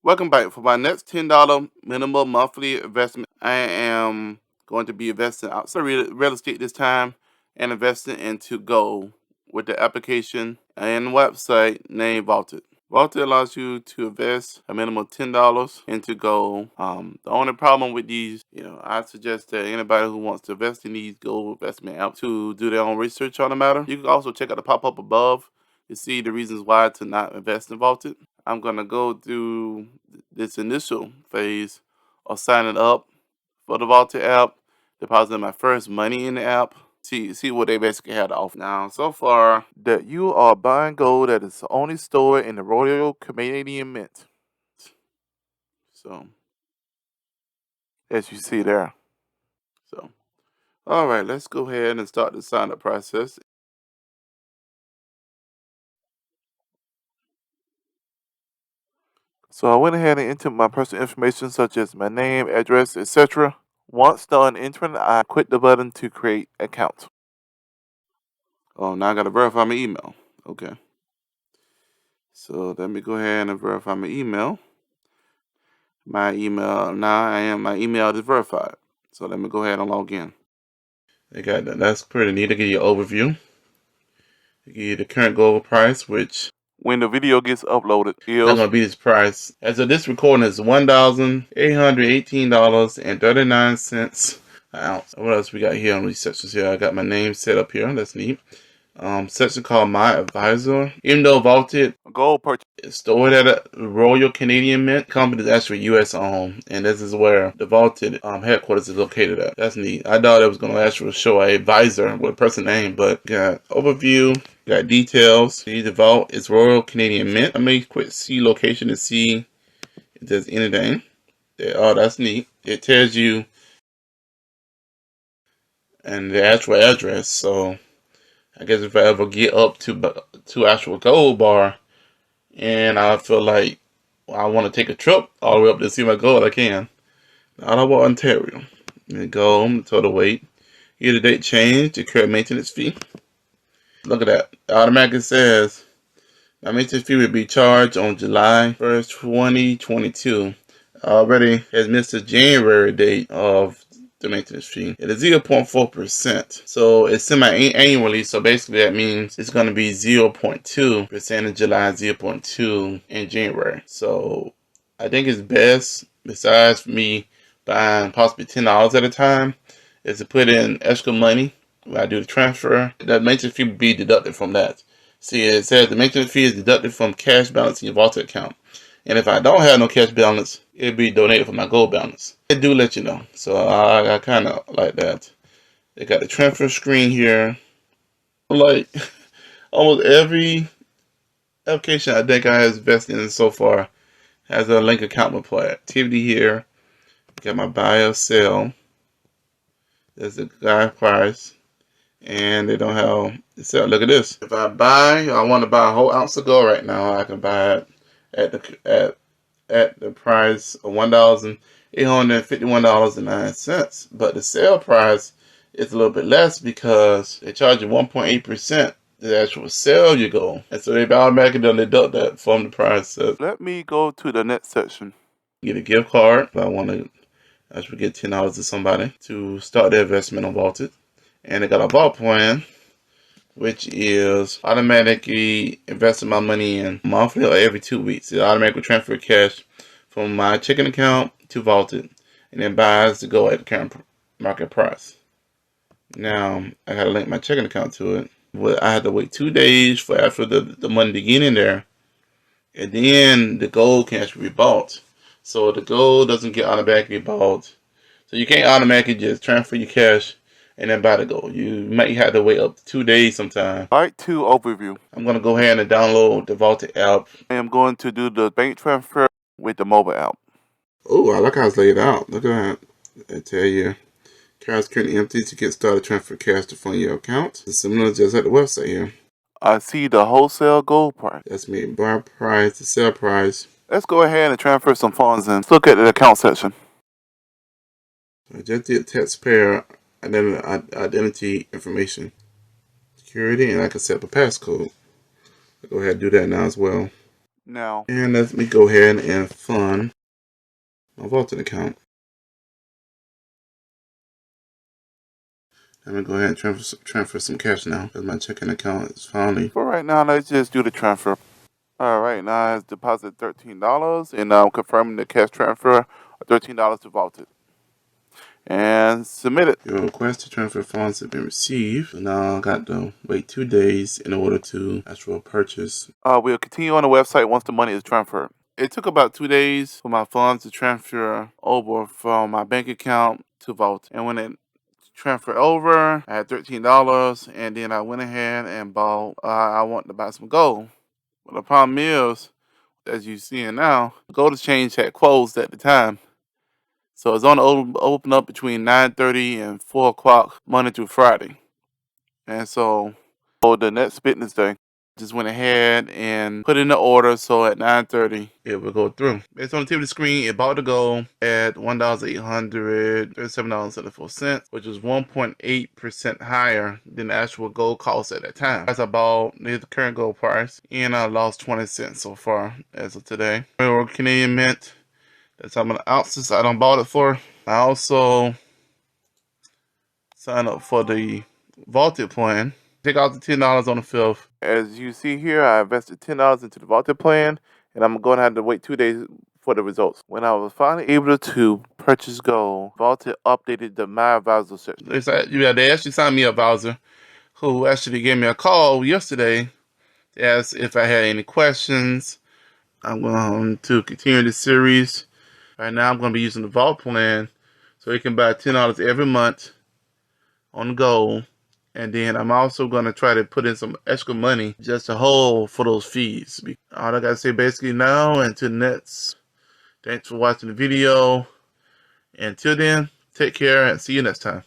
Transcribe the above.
Welcome back. For my next $10 minimum monthly investment, I am going to be investing outside real estate this time and investing into gold with the application and website named Vaulted. Vaulted allows you to invest a minimum of $10 into gold. The only problem with these, I suggest that anybody who wants to invest in these gold investment apps to do their own research on the matter. You can also check out the pop-up above to see the reasons why to not invest in Vaulted. I'm going to go through this initial phase of signing up for the Vaulted app, depositing my first money in the app, see what they basically had to offer. Now, so far, that you are buying gold that is only stored in the Royal Canadian Mint. So, as you see there. So, all right, let's go ahead and start the sign up process. So I went ahead and entered my personal information such as my name, address, etc. Once done entering, I click the button to create account. Oh, now I gotta verify my email. Okay. So let me go ahead and verify my email. My email is verified. So let me go ahead and log in. I got that. That's pretty neat. To give you an overview. They give you the current gold price, which when the video gets uploaded, is not gonna be this price. As of this recording, is $1,818.39 an ounce. What else we got here on these sections here? I got my name set up here. That's neat. Section called My Advisor. Even though Vaulted gold purchase is stored at a Royal Canadian Mint, company is actually U.S. owned, and this is where the Vaulted headquarters is located at. That's neat. I thought it was going to actually show a advisor with a person name, but got overview, got details. See, the vault is Royal Canadian Mint. I may quick see location to see if there's anything. Oh, that's neat. It tells you and the actual address, so I guess if I ever get up to actual gold bar and I feel like I want to take a trip all the way up to see my gold, I can. Ottawa, Ontario. Gold, total weight. Year to date change, the current maintenance fee. Look at that. It automatically says my maintenance fee will be charged on July 1st, 2022. Already has missed the January date of the maintenance fee. It is 0.4%. So it's semi-annually, so basically that means it's going to be 0.2% in July, 0.2% in January. So I think it's best, besides me buying possibly $10 at a time, is to put in extra money when I do the transfer. That maintenance fee will be deducted from that. See, it says the maintenance fee is deducted from cash balance in your Vaulted account. And if I don't have no cash balance, it'll be donated from my gold balance. They do let you know. So I kind of like that. They got the transfer screen here. Like almost every application I think I have invested in so far has a link account play activity here. Got my buy or sell. There's the guide price. And they don't have the sell. Look at this. If I want to buy a whole ounce of gold right now, I can buy it at the price of $1,851.09. But the sale price is a little bit less because they charge you 1.8% the actual sale you go. And so they automatically deduct that from the price. So let me go to the next section. Get a gift card if I want to actually get $10 to somebody to start their investment on Vaulted. And they got a vault plan, which is automatically investing my money in monthly or every 2 weeks. It automatically transfer cash from my checking account to Vaulted and then buys to go at the current market price. Now, I got to link my checking account to it. But I had to wait 2 days for after the money to get in there. And then the gold can actually be bought. So the gold doesn't get automatically bought. So you can't automatically just transfer your cash and then buy the gold. You might have to wait up to 2 days sometime. Part 2 overview. I'm going to go ahead and download the Vaulted app. I am going to do the bank transfer with the mobile app. Oh, I like how it's laid out. Look at that. I tell you, cash is currently empty. To get started, transfer cash to fund your account. It's similar just like the website here. I see the wholesale gold price. That's me. Buy price, the sell price. Let's go ahead and transfer some funds in. Let's look at the account section. I just did taxpayer identity information, security, and I can set up a passcode. I'll go ahead and do that now as well. Now, And let me go ahead and fund my vaulted account. I'm gonna go ahead and transfer some cash now because my checking account is finally. for right now, let's just do the transfer. All right, now it's deposited $13, and I'm confirming the cash transfer of $13 to Vaulted. And submit it. Your request to transfer funds has been received. So now I got to wait 2 days in order to actual purchase. We'll continue on the website once the money is transferred. It took about 2 days for my funds to transfer over from my bank account to Vault. And when it transferred over, I had $13, and then I went ahead and bought, I wanted to buy some gold. But the problem is, as you see now, gold exchange had closed at the time. So it's on to open up between 9:30 and 4 o'clock Monday through Friday. And so for the next business day, just went ahead and put in the order. So at 9:30, it will go through. Based on the tip of the screen, it bought to go at $1,837.74, which is 1.8% higher than the actual gold cost at that time. As I bought the current gold price, and I lost 20 cents so far as of today. Or Canadian Mint, that's how many ounces I done bought it for. I also sign up for the vaulted plan. Take out the $10 on the 5th. as you see here, I invested $10 into the Vaulted plan, and I'm going to have to wait 2 days for the results. When I was finally able to purchase gold, Vaulted updated the My Advisor section. They actually signed me up, Bowser, who actually gave me a call yesterday to ask if I had any questions. I'm going to continue this series. Right now, I'm going to be using the Vault plan, so you can buy $10 every month on gold. And then I'm also going to try to put in some extra money just to hold for those fees. All I got to say basically now, until next, thanks for watching the video. Until then, take care and see you next time.